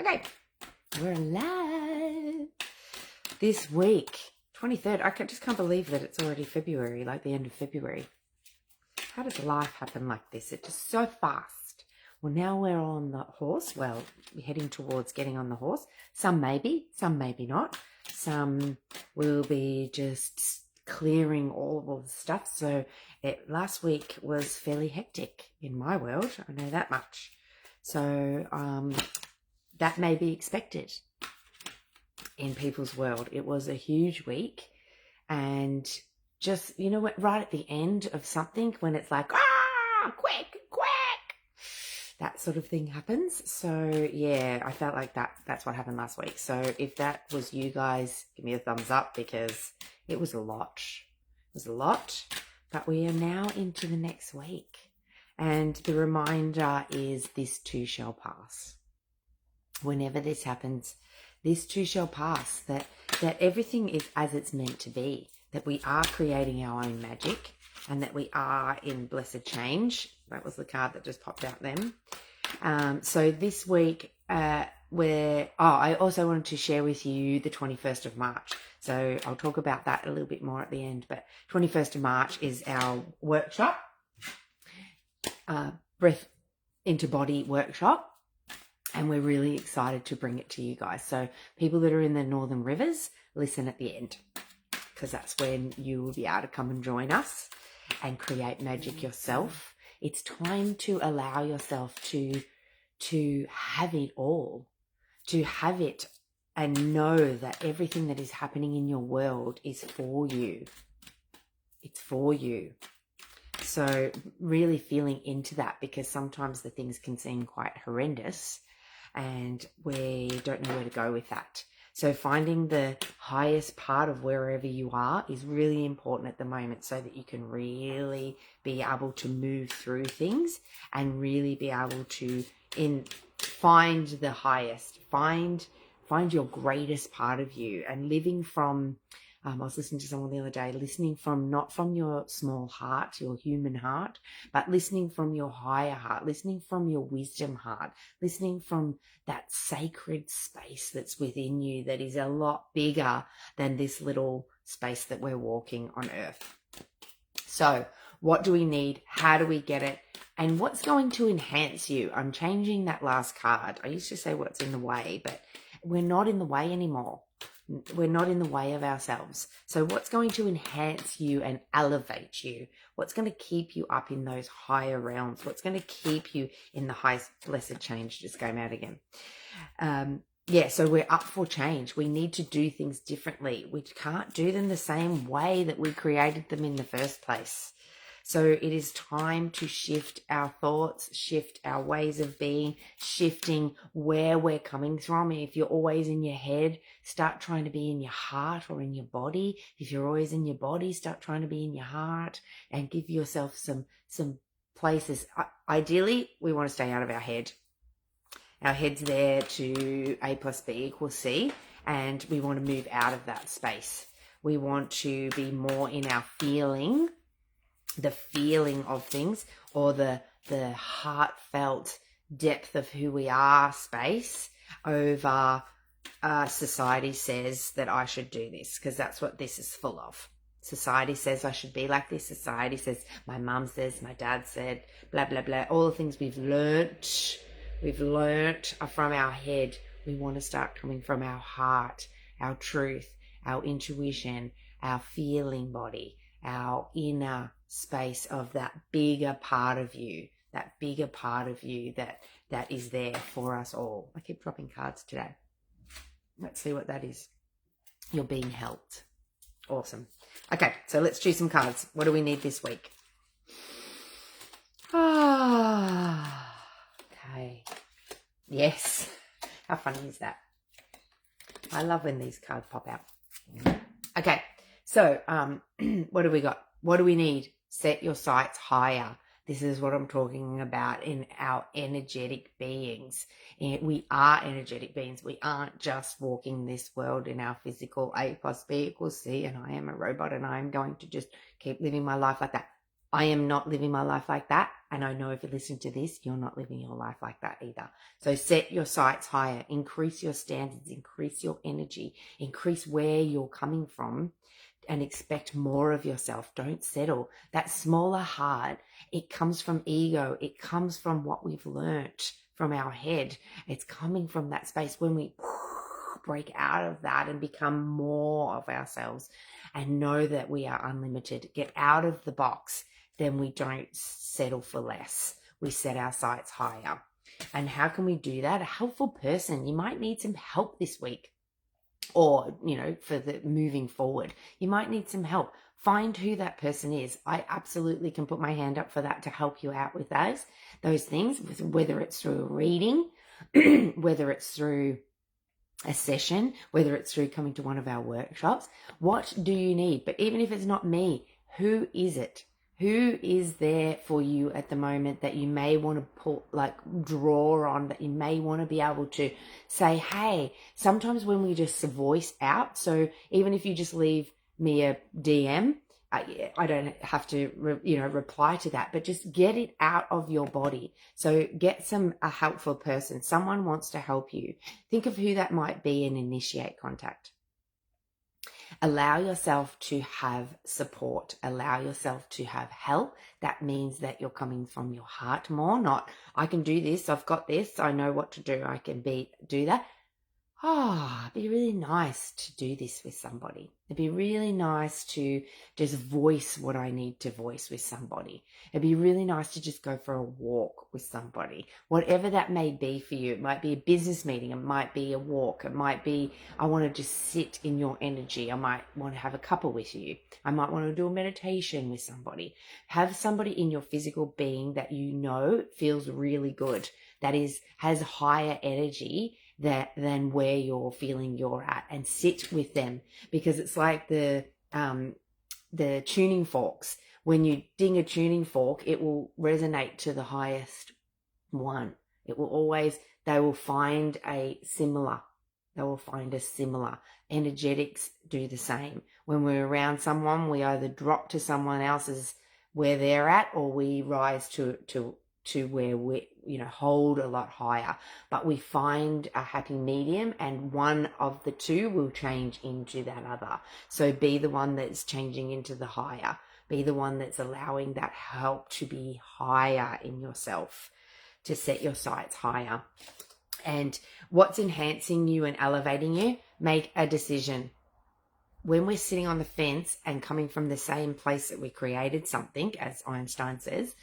Okay, we're live. This week, 23rd, I just can't believe that it's already February, like the end of February. How does life happen like this? It's just so fast. Well, now we're on the horse. Well, we're heading towards getting on the horse. Some maybe not. Some will be just clearing all of the stuff. So last week was fairly hectic in my world. I know that much. So that may be expected in people's world. It was a huge week, and just, you know what, right at the end of something when it's like, quick, that sort of thing happens. So yeah, I felt like that's what happened last week. So if that was you guys, give me a thumbs up, because it was a lot. But we are now into the next week. And the reminder is this too shall pass. Whenever this happens, this too shall pass, that everything is as it's meant to be, that we are creating our own magic, and that we are in blessed change. That was the card that just popped out then. So this week, I also wanted to share with you the 21st of March. So I'll talk about that a little bit more at the end, but 21st of March is our workshop, Breath into Body workshop. And we're really excited to bring it to you guys. So people that are in the Northern Rivers, listen at the end, because that's when you will be able to come and join us and create magic yourself. It's time to allow yourself to have it all, to have it and know that everything that is happening in your world is for you. It's for you. So really feeling into that, because sometimes the things can seem quite horrendous and we don't know where to go with that. So finding the highest part of wherever you are is really important at the moment, so that you can really be able to move through things and really be able to find the highest, find your greatest part of you, and living from, I was listening to someone the other day, listening from, not from your small heart, your human heart, but listening from your higher heart, listening from your wisdom heart, listening from that sacred space that's within you, that is a lot bigger than this little space that we're walking on earth. So what do we need? How do we get it? And what's going to enhance you? I'm changing that last card. I used to say what's in the way, but we're not in the way anymore. We're not in the way of ourselves. So what's going to enhance you and elevate you? What's going to keep you up in those higher realms? What's going to keep you in the highest blessed change? Just came out again. So we're up for change. We need to do things differently. We can't do them the same way that we created them in the first place. So it is time to shift our thoughts, shift our ways of being, shifting where we're coming from. If you're always in your head, start trying to be in your heart or in your body. If you're always in your body, start trying to be in your heart, and give yourself some places. Ideally, we want to stay out of our head. Our head's there to A plus B equals C, and we want to move out of that space. We want to be more in our feeling, the feeling of things, or the heartfelt depth of who we are space, over society says that I should do this, because that's what this is full of. Society says I should be like this. Society says, my mum says, my dad said, blah, blah, blah. All the things we've learnt are from our head. We want to start coming from our heart, our truth, our intuition, our feeling body, our inner space of that bigger part of you that is there for us all. I keep dropping cards today. Let's see what that is. You're being helped. Awesome. Okay, so let's choose some cards. What do we need this week? Okay. Yes. How funny is that? I love when these cards pop out. Okay, so what do we got? What do we need? Set your sights higher. This is what I'm talking about in our energetic beings. We are energetic beings. We aren't just walking this world in our physical A plus B equals C, and I am a robot and I'm going to just keep living my life like that. I am not living my life like that. And I know if you listen to this, you're not living your life like that either. So set your sights higher, increase your standards, increase your energy, increase where you're coming from, and expect more of yourself. Don't settle. That smaller heart, it comes from ego. It comes from what we've learnt from our head. It's coming from that space when we break out of that and become more of ourselves and know that we are unlimited. Get out of the box. Then we don't settle for less. We set our sights higher. And how can we do that? A helpful person. You might need some help this week, or, for the moving forward. You might need some help. Find who that person is. I absolutely can put my hand up for that to help you out with those things, whether it's through a reading, whether it's through a session, whether it's through coming to one of our workshops. What do you need? But even if it's not me, who is it? Who is there for you at the moment that you may want to draw on, that you may want to be able to say, hey, sometimes when we just voice out, so even if you just leave me a DM, I don't have to, reply to that, but just get it out of your body. So get a helpful person. Someone wants to help you. Think of who that might be and initiate contact. Allow yourself to have support. Allow yourself to have help. That means that you're coming from your heart more, not, I can do this, I've got this, I know what to do, I can do that. It'd be really nice to do this with somebody. It'd be really nice to just voice what I need to voice with somebody. It'd be really nice to just go for a walk with somebody. Whatever that may be for you. It might be a business meeting. It might be a walk. It might be, I want to just sit in your energy. I might want to have a cuppa with you. I might want to do a meditation with somebody. Have somebody in your physical being that feels really good, that has higher energy than where you're feeling you're at, and sit with them, because it's like the tuning forks. When you ding a tuning fork, it will resonate to the highest one. They will find a similar. Energetics do the same. When we're around someone, we either drop to someone else's where they're at, or we rise to where we hold a lot higher. But we find a happy medium, and one of the two will change into that other. So be the one that's changing into the higher. Be the one that's allowing that help to be higher in yourself, to set your sights higher. And what's enhancing you and elevating you? Make a decision. When we're sitting on the fence and coming from the same place that we created something, as Einstein says,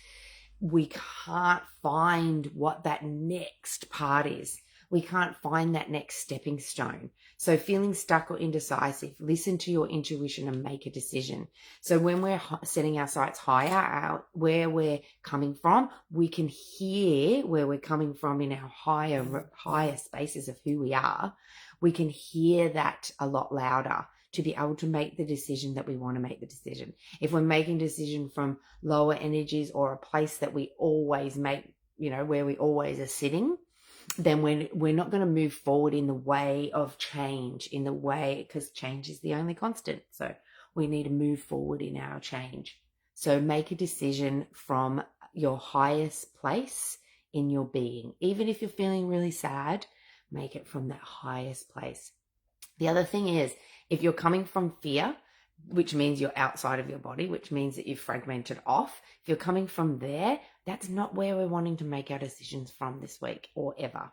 we can't find what that next part is. We can't find that next stepping stone. So feeling stuck or indecisive, listen to your intuition and make a decision. So when we're setting our sights higher, where we're coming from, we can hear where we're coming from in our higher spaces of who we are. We can hear that a lot louder, to be able to make the decision that we want to make the decision. If we're making a decision from lower energies, or a place that we always make, where we always are sitting, then we're not going to move forward in the way of change, because change is the only constant. So we need to move forward in our change. So make a decision from your highest place in your being. Even if you're feeling really sad, make it from that highest place. The other thing is, if you're coming from fear, which means you're outside of your body, which means that you've fragmented off, if you're coming from there, that's not where we're wanting to make our decisions from this week or ever.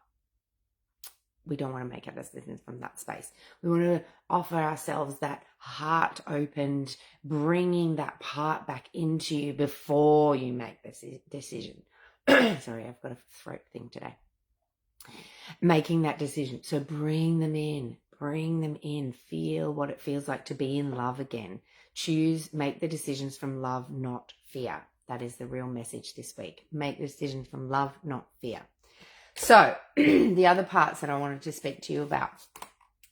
We don't want to make our decisions from that space. We want to offer ourselves that heart opened, bringing that part back into you before you make this decision. Sorry, I've got a throat thing today. Making that decision. So bring them in, feel what it feels like to be in love again. Make the decisions from love, not fear. That is the real message this week. Make the decisions from love, not fear. So the other parts that I wanted to speak to you about,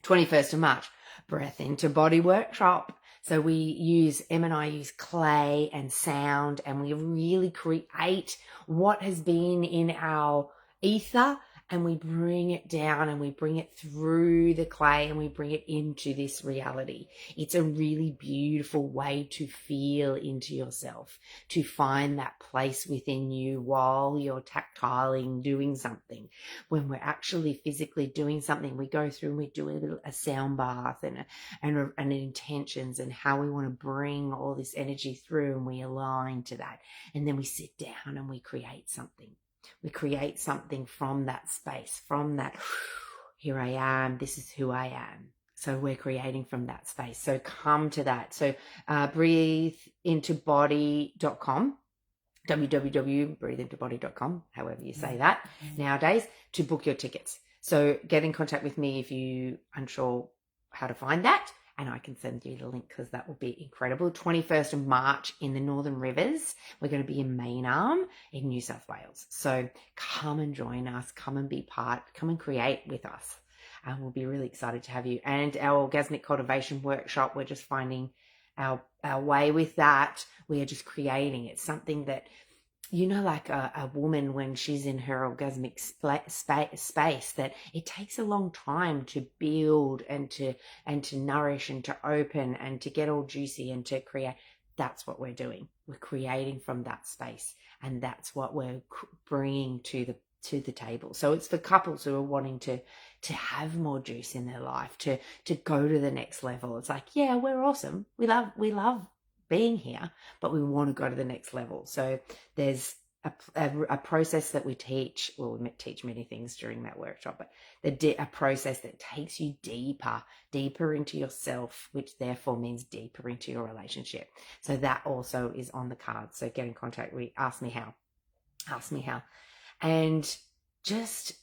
21st of March, Breath into Body workshop. So Em and I use clay and sound, and we really create what has been in our ether and we bring it down and we bring it through the clay and we bring it into this reality. It's a really beautiful way to feel into yourself, to find that place within you while you're tactiling doing something. When we're actually physically doing something, we go through and we do a sound bath and intentions and how we want to bring all this energy through, and we align to that. And then we sit down and we create something. We create something from that space, from that, here I am, this is who I am. So we're creating from that space. So come to that. So breatheintobody.com, www.breatheintobody.com, however you say that nowadays, to book your tickets. So get in contact with me if you're unsure how to find that, and I can send you the link because that will be incredible. 21st of March in the Northern Rivers. We're going to be in Maynarm in New South Wales. So come and join us. Come and be part. Come and create with us. And we'll be really excited to have you. And our orgasmic cultivation workshop, we're just finding our way with that. We are just creating. It's something that, you know, like a woman when she's in her orgasmic space, that it takes a long time to build and to nourish and to open and to get all juicy and to create. That's what we're doing. We're creating from that space, and that's what we're bringing to the table. So it's for couples who are wanting to have more juice in their life, to go to the next level. It's like, yeah, we're awesome. We love being here, but we want to go to the next level. So there's a process that we teach. Well, we teach many things during that workshop, but a process that takes you deeper into yourself, which therefore means deeper into your relationship. So that also is on the cards. So get in contact. Ask me how, and just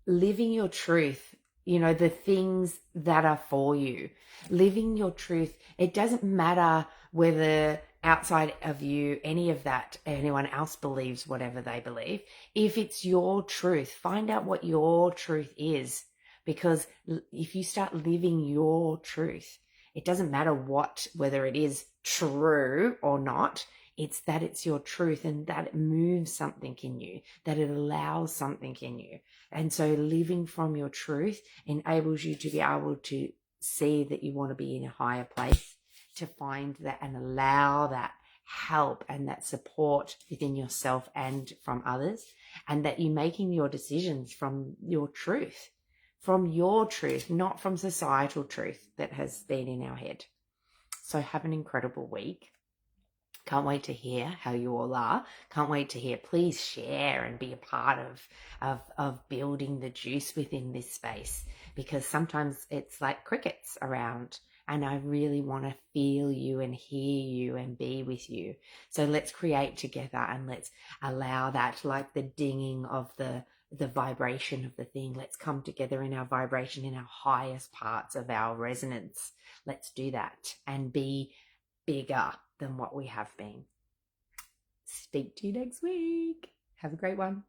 living your truth. You know, the things that are for you, living your truth. It doesn't matter whether outside of you, anyone else believes whatever they believe. If it's your truth, find out what your truth is. Because if you start living your truth, it doesn't matter whether it is true or not. It's that it's your truth, and that it moves something in you, that it allows something in you. And so living from your truth enables you to be able to see that you want to be in a higher place, to find that and allow that help and that support within yourself and from others, and that you're making your decisions from your truth, not from societal truth that has been in our head. So have an incredible week. Can't wait to hear how you all are. Can't wait to hear. Please share and be a part of building the juice within this space, because sometimes it's like crickets around, and I really want to feel you and hear you and be with you. So let's create together, and let's allow that, like the dinging of the vibration of the thing. Let's come together in our vibration, in our highest parts of our resonance. Let's do that and be bigger than what we have been. Speak to you next week. Have a great one.